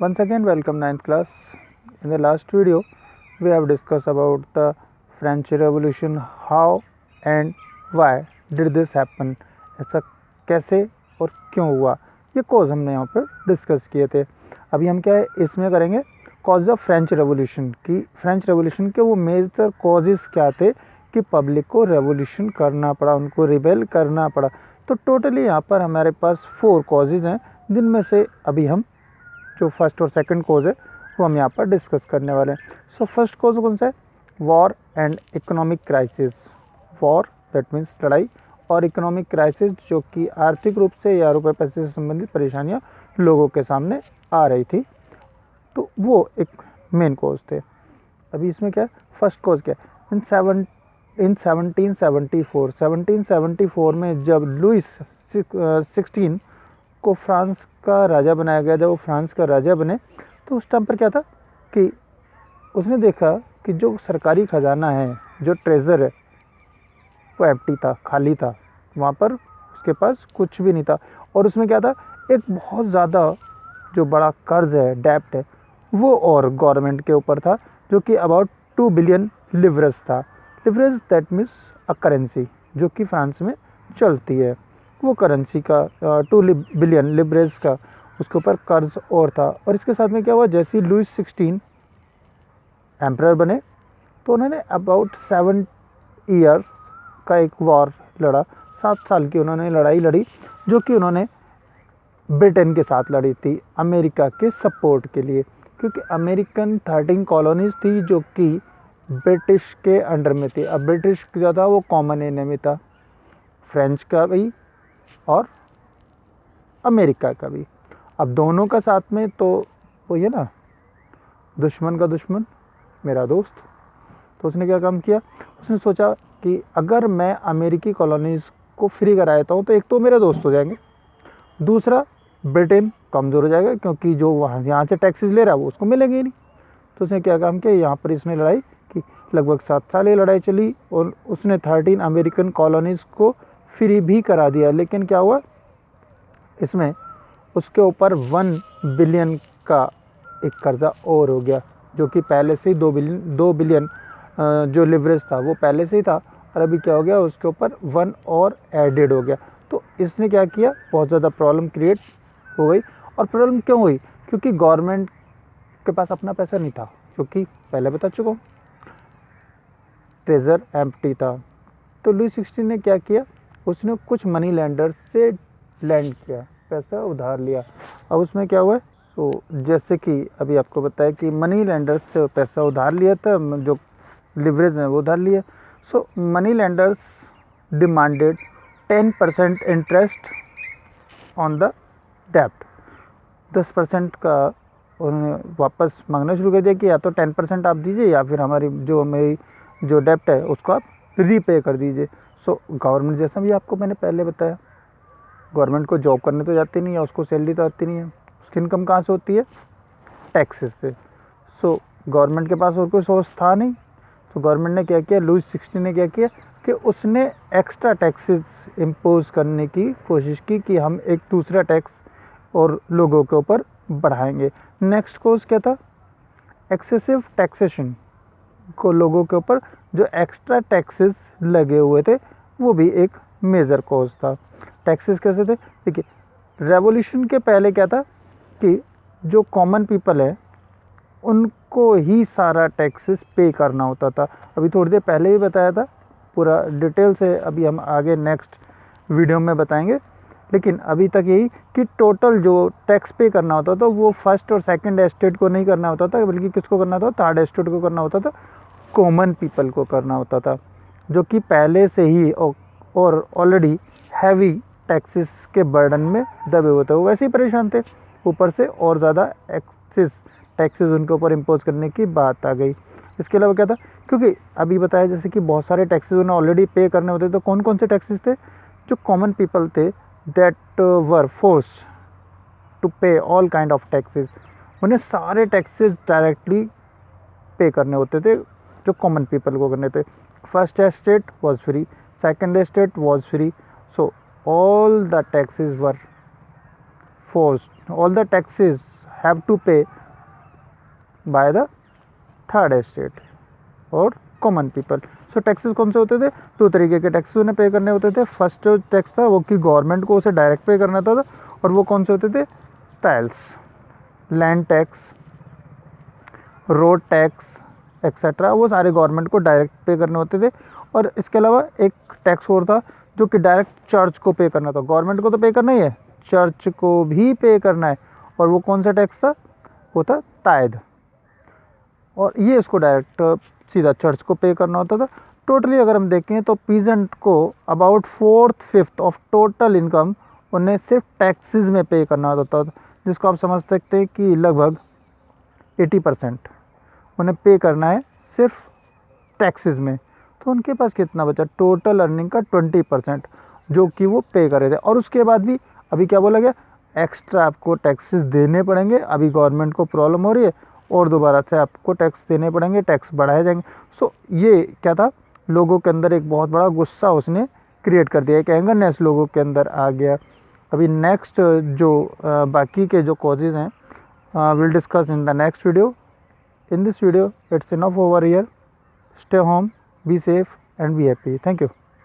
Once again, welcome ninth class. In the last video, we have discussed about the French Revolution. How and why did this happen? ऐसा कैसे और क्यों हुआ, ये cause हमने यहाँ पर डिस्कस किए थे. अभी हम क्या है इसमें करेंगे कॉज ऑफ फ्रेंच रेवोल्यूशन की. फ्रेंच रेवोल्यूशन के वो मेजर कॉजेस क्या थे कि पब्लिक को रेवोल्यूशन करना पड़ा, उनको रिबेल करना पड़ा. तो टोटली यहाँ पर हमारे पास 4 कॉजेज़ हैं, जिनमें से अभी हम जो फर्स्ट और सेकंड कॉज है वो हम यहाँ पर डिस्कस करने वाले हैं. सो फर्स्ट कॉज कौन सा है? War and economic crisis. War that means लड़ाई, और इकोनॉमिक क्राइसिस जो कि आर्थिक रूप से या रुपये पैसे से संबंधित परेशानियाँ लोगों के सामने आ रही थी. तो वो एक मेन कॉज थे. अभी इसमें क्या है, फर्स्ट कॉज क्या है? इन 1774 में जब लुइस 16 को फ्रांस का राजा बनाया गया, जब वो फ्रांस का राजा बने तो उस टाइम पर क्या था कि उसने देखा कि जो सरकारी खजाना है, जो ट्रेजर है, वो एम्प्टी था, खाली था. वहाँ पर उसके पास कुछ भी नहीं था. और उसमें क्या था, एक बहुत ज़्यादा जो बड़ा कर्ज है, डेप्ट है, वो और गवर्नमेंट के ऊपर था, जो कि अबाउट 2 बिलियन लिवरेज था. Leverage that means a currency जो कि फ्रांस में चलती है. वो करेंसी का 2 बिलियन लिवरेज का उसके ऊपर कर्ज और था. और इसके साथ में क्या हुआ, जैसे ही लुइस 16 एम्परर बने तो उन्होंने अबाउट 7 ईयर का एक वॉर लड़ा. 7 साल की उन्होंने लड़ाई लड़ी, जो कि उन्होंने ब्रिटेन के साथ लड़ी थी, अमेरिका के सपोर्ट के लिए. क्योंकि अमेरिकन 13 कॉलोनीज थी जो कि ब्रिटिश के अंडर में थी. अब ब्रिटिश जो था वो कॉमन एनिमी था, फ्रेंच का भी और अमेरिका का भी. अब दोनों का साथ में तो वो ये ना, दुश्मन का दुश्मन मेरा दोस्त. तो उसने क्या काम किया, उसने सोचा कि अगर मैं अमेरिकी कॉलोनीज़ को फ्री करा देता हूँ तो एक तो मेरे दोस्त हो जाएंगे, दूसरा ब्रिटेन कमज़ोर हो जाएगा, क्योंकि जो वहाँ यहाँ से टैक्सेस ले रहा है वो उसको मिलेंगे ही नहीं. तो उसने क्या काम किया, यहाँ पर इसने लड़ाई की. लगभग 7 साल ये लड़ाई चली और उसने 13 अमेरिकन कॉलोनीज़ को फ्री भी करा दिया. लेकिन क्या हुआ, इसमें उसके ऊपर 1 बिलियन का एक कर्जा और हो गया, जो कि पहले से ही 2 बिलियन जो लिवरेज था वो पहले से ही था, और अभी क्या हो गया, उसके ऊपर 1 और एडेड हो गया. तो इसने क्या किया, बहुत ज़्यादा प्रॉब्लम क्रिएट हो गई. और प्रॉब्लम क्यों हुई, क्योंकि गवर्नमेंट के पास अपना पैसा नहीं था, क्योंकि पहले बता चुका हूँ ट्रेजर एम्प्टी था. तो लुई 16 ने क्या किया, उसने कुछ मनी लैंडर से लैंड किया, पैसा उधार लिया. अब उसमें क्या हुआ, तो जैसे कि अभी आपको बताया कि मनी लैंडर्स से पैसा उधार लिया था, जो लिवरेज है वो उधार लिया. So money lenders demanded 10% interest on the डेप्ट. 10% का उन्होंने वापस मांगना शुरू कर दिया कि या तो 10% आप दीजिए या फिर हमारी जो डेप्ट है उसको आप रीपे कर दीजिए. सो गवर्नमेंट, जैसा भी आपको मैंने पहले बताया, गवर्नमेंट को जॉब करने तो जाती नहीं है, उसको सैलरी तो आती नहीं है, उसकी इनकम कहाँ से होती है, टैक्सेस से. सो गवर्नमेंट के पास और कोई सोर्स था नहीं. तो गवर्नमेंट ने क्या किया, लुइस 16 ने क्या किया कि उसने एक्स्ट्रा टैक्सेस इम्पोज करने की कोशिश की कि हम एक दूसरा टैक्स और लोगों के ऊपर बढ़ाएंगे. नेक्स्ट कोर्स क्या था, एक्सेसिव टैक्सेशन को, लोगों के ऊपर जो एक्स्ट्रा टैक्सेस लगे हुए थे वो भी एक मेजर कॉज था. टैक्सेस कैसे थे, देखिए रेवोल्यूशन के पहले क्या था कि जो कॉमन पीपल है उनको ही सारा टैक्सेस पे करना होता था. अभी थोड़ी देर पहले ही बताया था, पूरा डिटेल से अभी हम आगे नेक्स्ट वीडियो में बताएंगे. लेकिन अभी तक यही कि टोटल जो टैक्स पे करना होता था वो फर्स्ट और सेकंड एस्टेट को नहीं करना होता था, बल्कि किसको करना था, थर्ड एस्टेट को करना होता था, कॉमन पीपल को करना होता था, जो कि पहले से ही और ऑलरेडी हैवी टैक्सेस के बर्डन में दबे हुए थे, वो वैसे ही परेशान थे. ऊपर से और ज़्यादा टैक्सेस उनके ऊपर इम्पोज करने की बात आ गई. इसके अलावा क्या था, क्योंकि अभी बताया जैसे कि बहुत सारे टैक्सेस उन्हें ऑलरेडी पे करने होते, तो कौन कौन से टैक्सेस थे, जो कॉमन पीपल थे दैट वर फोर्स टू पे ऑल काइंड ऑफ टैक्सेस, उन्हें सारे टैक्सेस डायरेक्टली पे करने होते थे, जो कॉमन पीपल को करने थे. First estate was free, second estate was free. So all the taxes were forced, all the taxes have to pay by the third estate और कॉमन पीपल। सो taxes कौन से होते थे? दो तरीके के टैक्सेस उन्हें पे करने होते थे। फर्स्ट जो टैक्स था वो कि गवर्नमेंट को उसे डायरेक्ट पे करना था, और वो कौन से होते थे? Tales, land tax, road tax etcetera, वो सारे गवर्नमेंट को डायरेक्ट पे करने होते थे। और इसके अलावा एक टैक्स और था जो कि डायरेक्ट चर्च को पे करना था। गवर्नमेंट को तो पे करना ही है, चर्च को भी पे करना है, और वो कौन सा टैक्स था? वो था तायद। और ये इसको डायरेक्ट सीधा चर्च को पे करना होता था। टोटली अगर हम देखें तो पीजेंट को अबाउट 4/5 ऑफ टोटल इनकम उन्हें सिर्फ टैक्सेस में पे करना होता था, जिसको आप समझ सकते हैं कि लगभग 80% उन्हें पे करना है सिर्फ टैक्सेस में। तो उनके पास कितना बचा? टोटल अर्निंग का 20% जो कि वो पे कर रहे थे। और उसके बाद भी अभी क्या बोला गया? एक्स्ट्रा आपको टैक्सेस देने पड़ेंगे। अभी गवर्नमेंट को प्रॉब्लम हो रही है और दोबारा से आपको टैक्स देने पड़ेंगे, टैक्स बढ़ाए जाएंगे। सो ये क्या था? लोगों के अंदर एक बहुत बड़ा गुस्सा उसने क्रिएट कर दिया, एक एंगरनेस लोगों के अंदर आ गया। अभी नेक्स्ट जो बाकी के जो कॉजेज़ हैं will discuss in the next video. In this video, it's enough over here. Stay home, be safe, and be happy. Thank you.